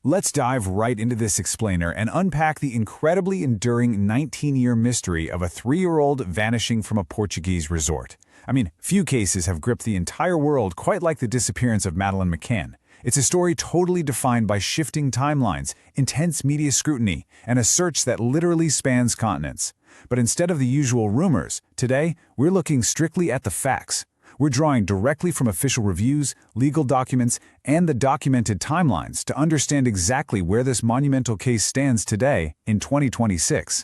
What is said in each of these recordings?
Let's dive right into this explainer and unpack the incredibly enduring 19-year mystery of a 3-year-old vanishing from a Portuguese resort. I mean, few cases have gripped the entire world quite like the disappearance of Madeleine McCann. It's a story totally defined by shifting timelines, intense media scrutiny, and a search that literally spans continents. But instead of the usual rumors, today we're looking strictly at the facts. We're drawing directly from official reviews, legal documents, and the documented timelines to understand exactly where this monumental case stands today in 2026.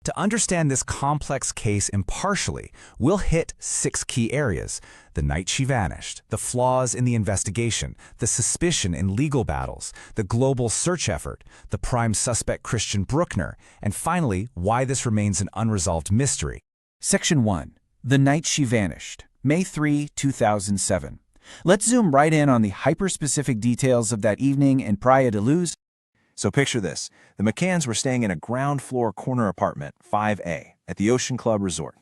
To understand this complex case impartially, we'll hit 6 key areas: the night she vanished, the flaws in the investigation, the suspicion in legal battles, the global search effort, the prime suspect Christian Bruckner, and finally, why this remains an unresolved mystery. Section 1. The night she vanished, May 3, 2007. Let's zoom right in on the hyper-specific details of that evening in Praia da Luz. So picture this. The McCanns were staying in a ground-floor corner apartment, 5A, at the Ocean Club Resort.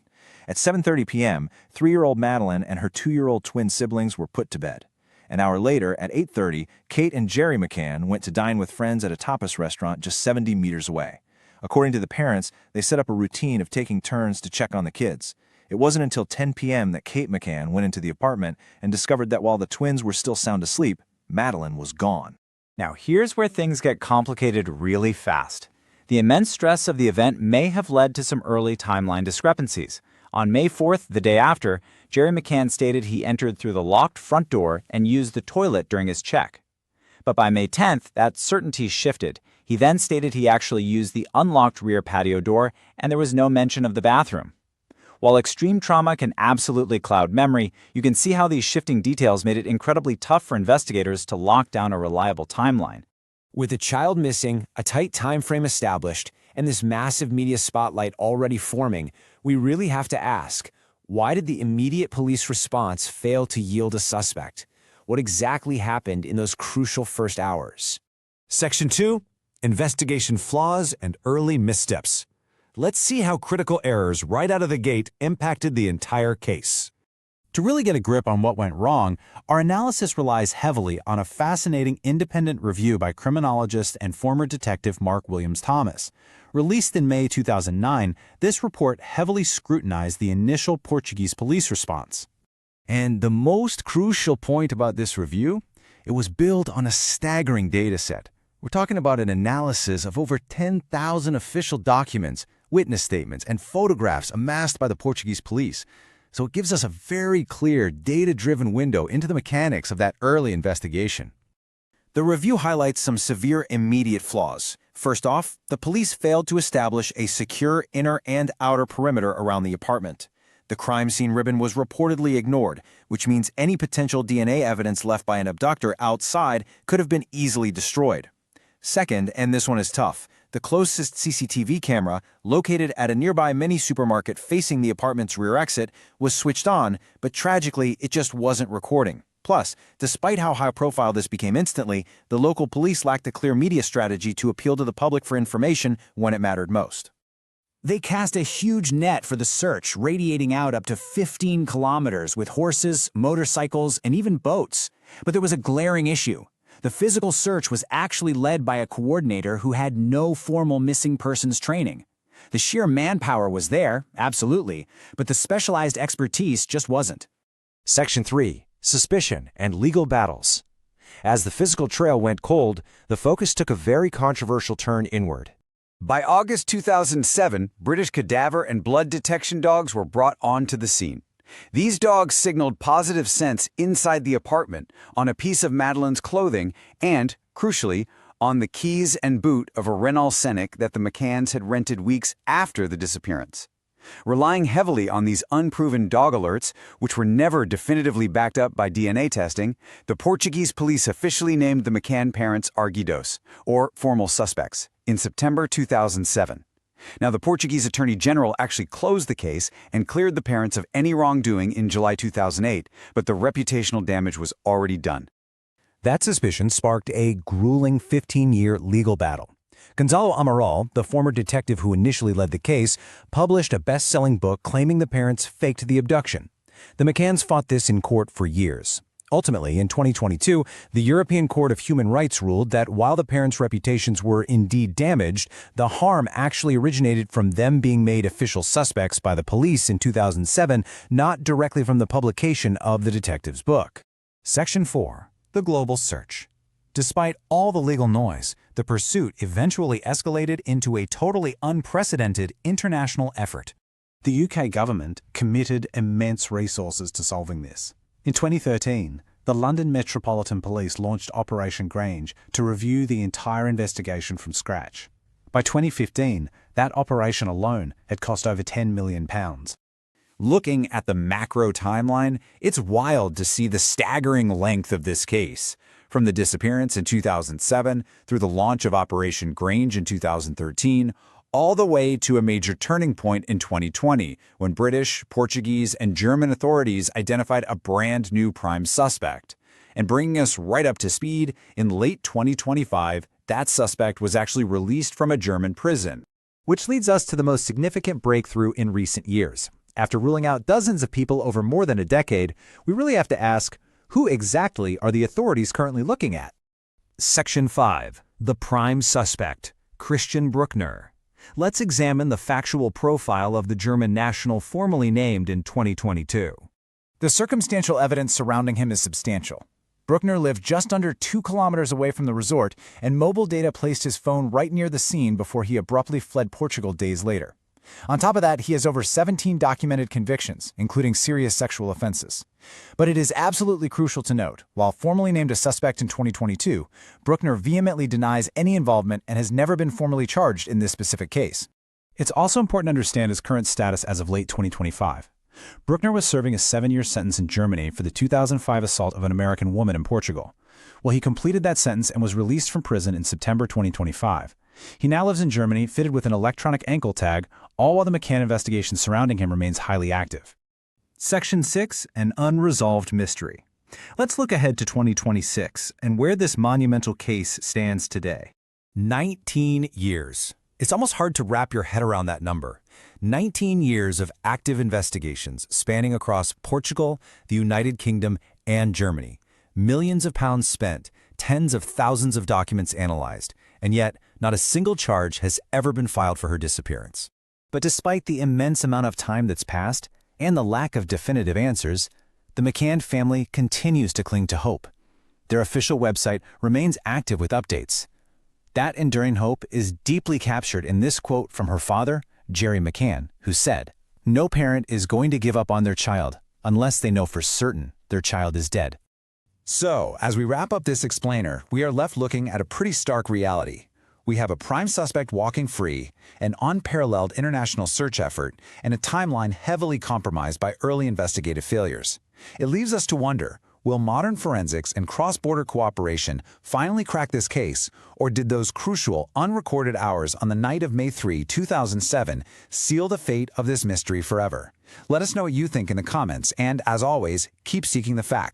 At 7:30 p.m., 3-year-old Madeleine and her 2-year-old twin siblings were put to bed. An hour later, at 8:30, Kate and Jerry McCann went to dine with friends at a tapas restaurant just 70 meters away. According to the parents, they set up a routine of taking turns to check on the kids. It wasn't until 10 p.m. that Kate McCann went into the apartment and discovered that while the twins were still sound asleep, Madeleine was gone. Now, here's where things get complicated really fast. The immense stress of the event may have led to some early timeline discrepancies. On May 4th, the day after, Jerry McCann stated he entered through the locked front door and used the toilet during his check. But by May 10th, that certainty shifted. He then stated he actually used the unlocked rear patio door, and there was no mention of the bathroom. While extreme trauma can absolutely cloud memory, you can see how these shifting details made it incredibly tough for investigators to lock down a reliable timeline. With a child missing, a tight time frame established, and this massive media spotlight already forming, we really have to ask, why did the immediate police response fail to yield a suspect? What exactly happened in those crucial first hours? Section 2. Investigation flaws and early missteps. Let's see how critical errors right out of the gate impacted the entire case. To really get a grip on what went wrong, our analysis relies heavily on a fascinating independent review by criminologist and former detective Mark Williams Thomas. Released in May 2009, this report heavily scrutinized the initial Portuguese police response. And the most crucial point about this review? It was built on a staggering data set. We're talking about an analysis of over 10,000 official documents, witness statements, and photographs amassed by the Portuguese police. So it gives us a very clear, data-driven window into the mechanics of that early investigation. The review highlights some severe immediate flaws. First off, the police failed to establish a secure inner and outer perimeter around the apartment. The crime scene ribbon was reportedly ignored, which means any potential DNA evidence left by an abductor outside could have been easily destroyed. Second, and this one is tough, the closest CCTV camera, located at a nearby mini-supermarket facing the apartment's rear exit, was switched on, but tragically, it just wasn't recording. Plus, despite how high-profile this became instantly, the local police lacked a clear media strategy to appeal to the public for information when it mattered most. They cast a huge net for the search, radiating out up to 15 kilometers with horses, motorcycles, and even boats. But there was a glaring issue. The physical search was actually led by a coordinator who had no formal missing persons training. The sheer manpower was there, absolutely, but the specialized expertise just wasn't. Section 3. Suspicion and legal battles. As the physical trail went cold, the focus took a very controversial turn inward. By August 2007, British cadaver and blood detection dogs were brought onto the scene. These dogs signaled positive scents inside the apartment, on a piece of Madeleine's clothing, and, crucially, on the keys and boot of a Renault Scenic that the McCanns had rented weeks after the disappearance. Relying heavily on these unproven dog alerts, which were never definitively backed up by DNA testing, the Portuguese police officially named the McCann parents arguidos, or formal suspects, in September 2007. Now, the Portuguese Attorney General actually closed the case and cleared the parents of any wrongdoing in July 2008, but the reputational damage was already done. That suspicion sparked a grueling 15-year legal battle. Gonzalo Amaral, the former detective who initially led the case, published a best-selling book claiming the parents faked the abduction. The McCanns fought this in court for years. Ultimately, in 2022, the European Court of Human Rights ruled that while the parents' reputations were indeed damaged, the harm actually originated from them being made official suspects by the police in 2007, not directly from the publication of the detective's book. Section 4. The Global Search. Despite all the legal noise, the pursuit eventually escalated into a totally unprecedented international effort. The UK government committed immense resources to solving this. In 2013, the London Metropolitan Police launched Operation Grange to review the entire investigation from scratch. By 2015, that operation alone had cost over £10 million. Looking at the macro timeline, it's wild to see the staggering length of this case. From the disappearance in 2007 through the launch of Operation Grange in 2013, all the way to a major turning point in 2020, when British, Portuguese, and German authorities identified a brand new prime suspect. And bringing us right up to speed, in late 2025, that suspect was actually released from a German prison. Which leads us to the most significant breakthrough in recent years. After ruling out dozens of people over more than a decade, we really have to ask, who exactly are the authorities currently looking at? Section 5. The Prime Suspect, Christian Bruckner. Let's examine the factual profile of the German national formally named in 2022. The circumstantial evidence surrounding him is substantial. Bruckner lived just under 2 kilometers away from the resort, and mobile data placed his phone right near the scene before he abruptly fled Portugal days later. On top of that, he has over 17 documented convictions, including serious sexual offenses. But it is absolutely crucial to note, while formally named a suspect in 2022, Bruckner vehemently denies any involvement and has never been formally charged in this specific case. It's also important to understand his current status as of late 2025. Bruckner was serving a 7-year sentence in Germany for the 2005 assault of an American woman in Portugal. Well, he completed that sentence and was released from prison in September 2025. He now lives in Germany, fitted with an electronic ankle tag, all while the McCann investigation surrounding him remains highly active. Section 6, an unresolved mystery. Let's look ahead to 2026 and where this monumental case stands today. 19 years. It's almost hard to wrap your head around that number. 19 years of active investigations spanning across Portugal, the United Kingdom, and Germany. Millions of pounds spent, tens of thousands of documents analyzed, and yet not a single charge has ever been filed for her disappearance. But despite the immense amount of time that's passed and the lack of definitive answers, the McCann family continues to cling to hope. Their official website remains active with updates. That enduring hope is deeply captured in this quote from her father, Jerry McCann, who said, "No parent is going to give up on their child unless they know for certain their child is dead." So, as we wrap up this explainer, we are left looking at a pretty stark reality. We have a prime suspect walking free, an unparalleled international search effort, and a timeline heavily compromised by early investigative failures. It leaves us to wonder, will modern forensics and cross-border cooperation finally crack this case, or did those crucial, unrecorded hours on the night of May 3, 2007 seal the fate of this mystery forever? Let us know what you think in the comments, and as always, keep seeking the facts.